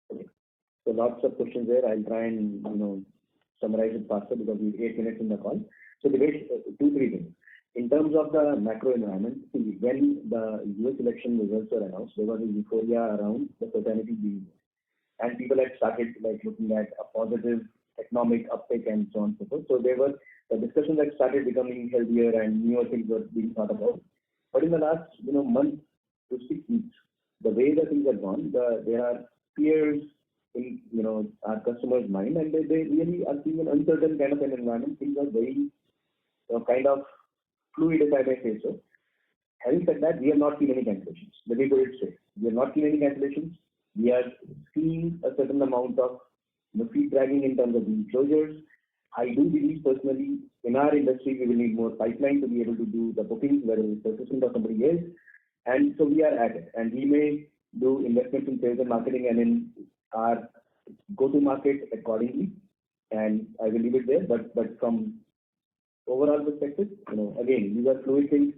S3: So lots of questions there. I'll try and summarize it faster because we have 8 minutes in the call. So the 2-3 things. In terms of the macro environment, when the US election results were announced, there was a euphoria around the fraternity deal. And people had started looking at a positive economic uptick and so on and so forth. So there were the discussions had started becoming healthier and newer things were being thought about. But in the last, month to 6 weeks, the way the things have gone, there are fears in, our customers' mind, and they really are seeing an uncertain kind of an environment. Things are very, kind of fluid, if I may say so. Having said that, we have not seen any cancellations. Let me put it straight. We have not seen any cancellations. We are seeing a certain amount of feet dragging in terms of deal closures. I do believe personally, in our industry, we will need more pipeline to be able to do the bookings, whether it's persistent or somebody else. And so we are at it. And we may do investments in sales and marketing and in our go-to-market accordingly. And I will leave it there. But from overall perspective, again, these are fluid things.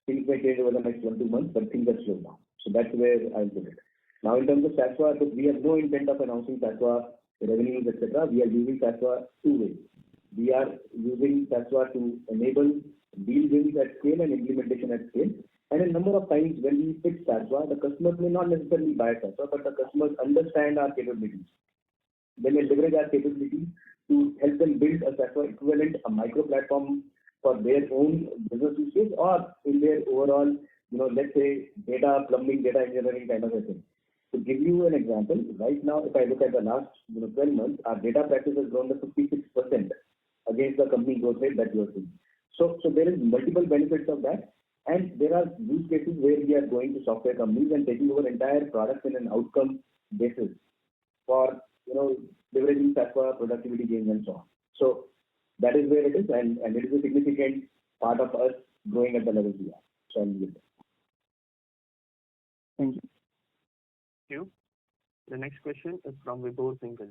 S3: Things may change over the next 1 to 2 months, but things are slow down. So that's where I'll put it. Now, in terms of SASVA, we have no intent of announcing SASVA revenues, etc. We are using SASVA two ways. We are using SASVA to enable deal wins at scale and implementation at scale. And a number of times when we fix SASVA, the customers may not necessarily buy SASVA, but the customers understand our capabilities. They may leverage our capabilities to help them build a SASVA equivalent, a micro platform for their own business use case, or in their overall, let's say, data plumbing, data engineering kind of a thing. To give you an example, right now, if I look at the last 12 months, our data practice has grown to 56% against the company growth rate that you are seeing. So there is multiple benefits of that, and there are use cases where we are going to software companies and taking over entire products in an outcome basis for leveraging SASVA, productivity gains, and so on. So that is where it is, and it is a significant part of us growing at the level we are. So I'll leave it.
S10: Thank you.
S5: Thank you. The next question is from Vibhor Singhal.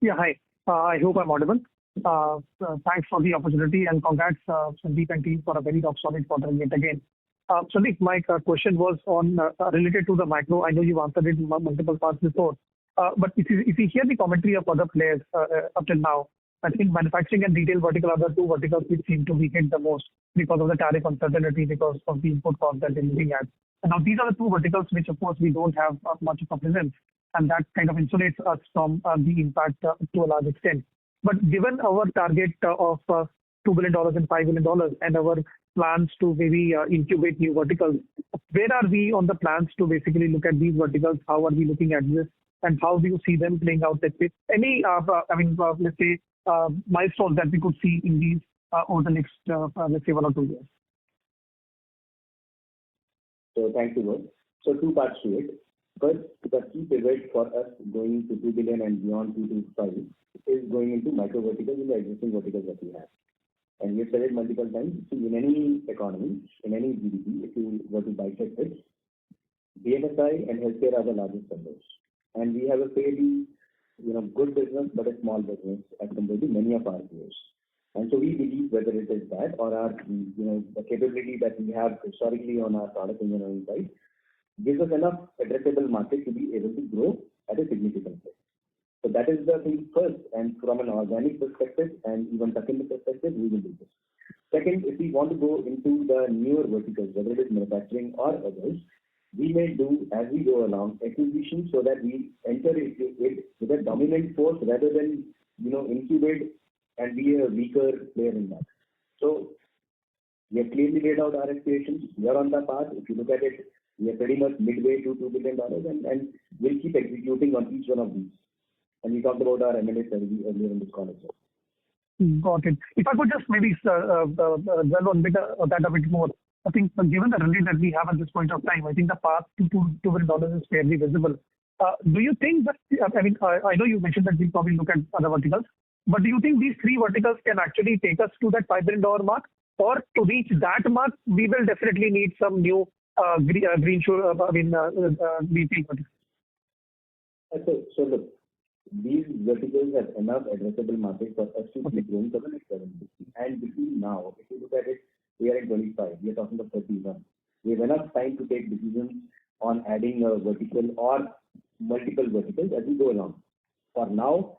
S11: Yeah, hi. I hope I'm audible. Thanks for the opportunity and congrats, Sandeep and team, for a very rock solid quarter yet again. Sandeep, my question was on related to the macro. I know you've answered it in multiple parts before. But if you hear the commentary of other players up till now, I think manufacturing and retail vertical are the two verticals which seem to be hit the most because of the tariff uncertainty, because of the input cost that they're looking at. And now these are the two verticals which, of course, we don't have much of a presence, and that kind of insulates us from the impact to a large extent. But given our target of $2 billion and $5 billion and our plans to maybe incubate new verticals, where are we on the plans to basically look at these verticals? How are we looking at this? And how do you see them playing out? Let's say any, let's say, milestones that we could see in these over the next, let's say, 1 or 2 years.
S3: So thank you, Rob. So two parts to it. First, the key pivot for us going to $2 billion and beyond 2 to 5 is going into micro verticals in the existing verticals that we have. And we have said it multiple times. See, in any economy, in any GDP, if you were to dissect it, BFSI and healthcare are the largest sectors. And we have a fairly, good business, but a small business as compared to many of our peers. And so we believe whether it is that or our, the capability that we have historically on our product engineering side gives us enough addressable market to be able to grow at a significant rate. So that is the thing first. And from an organic perspective and even tuck-in perspective, we will do this. Second, if we want to go into the newer verticals, whether it is manufacturing or others, we may do, as we go along, acquisitions so that we enter it with a dominant force rather than, incubate and be a weaker player in that. So we have clearly laid out our aspirations. We are on the path. If you look at it, we are pretty much midway to $2 billion, and we'll keep executing on each one of these. And we talked about our M&A strategy earlier in this call as well.
S11: Got it. If I could just maybe delve on that a bit more. I think given the release that we have at this point of time, I think the path to $2 billion is fairly visible. Do you think that, I know you mentioned that we'll probably look at other verticals, but do you think these three verticals can actually take us to that $5 billion mark? Or to reach that mark, we will definitely need some new greenfield verticals?
S3: So look, these verticals have enough addressable market for us to keep growing for the next 7 years. And between now, if you look at it, we are in 25, we are talking of 31. We have enough time to take decisions on adding a vertical or multiple verticals as we go along. For now,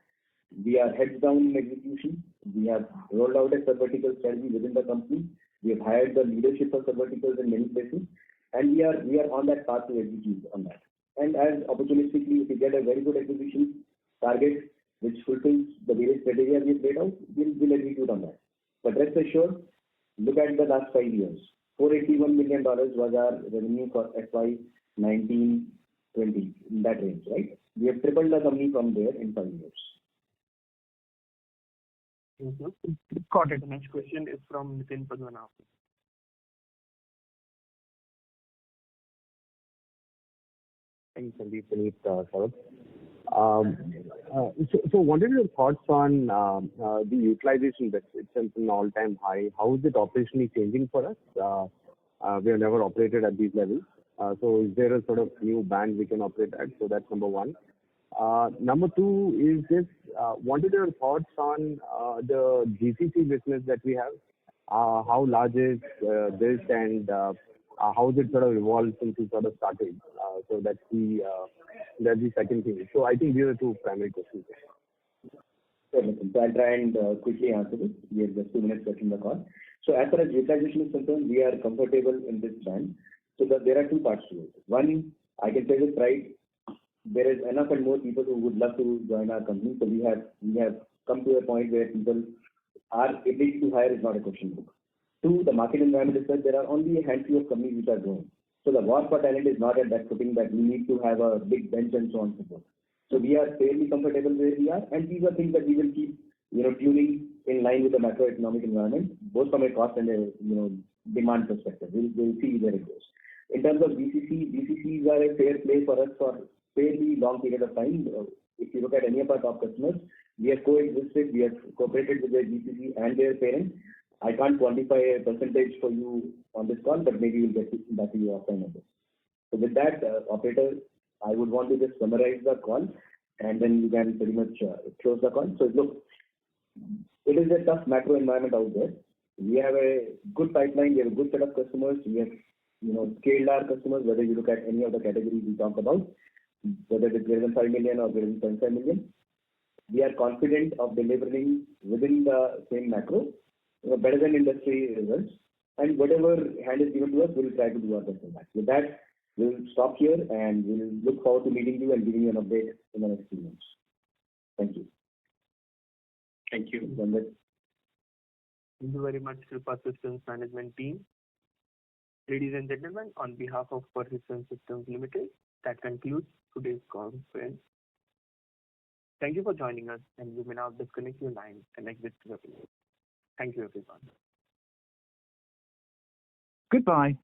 S3: we are heads down in execution. We have rolled out a sub-vertical strategy within the company. We have hired the leadership of sub-verticals in many places, and we are on that path to execute on that. And as opportunistically, if we get a very good acquisition, target which fulfills the various criteria we've laid out, we'll execute on that. But rest assured, look at the last 5 years. $481 million was our revenue for FY19-20, in that range, right? We have tripled the company from there in 5 years.
S5: Got it. The next question is from Nitin Padmanabhan.
S12: Thanks, Sandeep, Puneet, Saurabh. So what are your thoughts on the utilization bit? It's an all-time high. How is it operationally changing for us? We have never operated at these levels. So is there a sort of new band we can operate at? So that's number one. Number two is this, what are your thoughts on the GCC business that we have? How large is this, and how is it sort of evolved since it sort of started? So that's the second thing. So I think these are two primary questions.
S3: Sure, so I'll try and quickly answer this. We have just 2 minutes left in the call. So as far as utilization is concerned, we are comfortable in this band. So there are two parts to it. One, I can say this right, there is enough and more people who would love to join our company. So we have come to a point where people are able to hire is not a question book. Two, the market environment is that there are only a handful of companies which are growing. So the war for talent is not at that footing that we need to have a big bench and so on and so forth. So we are fairly comfortable where we are, and these are things that we will keep, tuning in line with the macroeconomic environment, both from a cost and a, demand perspective. We'll see where it goes. In terms of BCCs are a fair play for us for fairly long period of time. If you look at any of our top customers, we have coexisted, we have cooperated with their GCC and their parent. I can't quantify a percentage for you on this call, but maybe we'll get back to you offline on this. So with that, operator, I would want to just summarize the call, and then you can pretty much close the call. So look, it is a tough macro environment out there. We have a good pipeline, we have a good set of customers, we have scaled our customers, whether you look at any of the categories we talked about, whether it is greater than 5 million or greater than 0.5 million. We are confident of delivering within the same macro, better than industry results, and whatever hand is given to us, we'll try to do our best in that. With that, we'll stop here and we'll look forward to meeting you and giving you an update in the next few months. Thank you.
S1: Thank you.
S5: Thank you very much to Persistence Management team. Ladies and gentlemen, on behalf of Persistence Systems Limited, that concludes today's conference. Thank you for joining us, and you may now disconnect your line and exit the webinar. Thank you, everyone.
S13: Goodbye.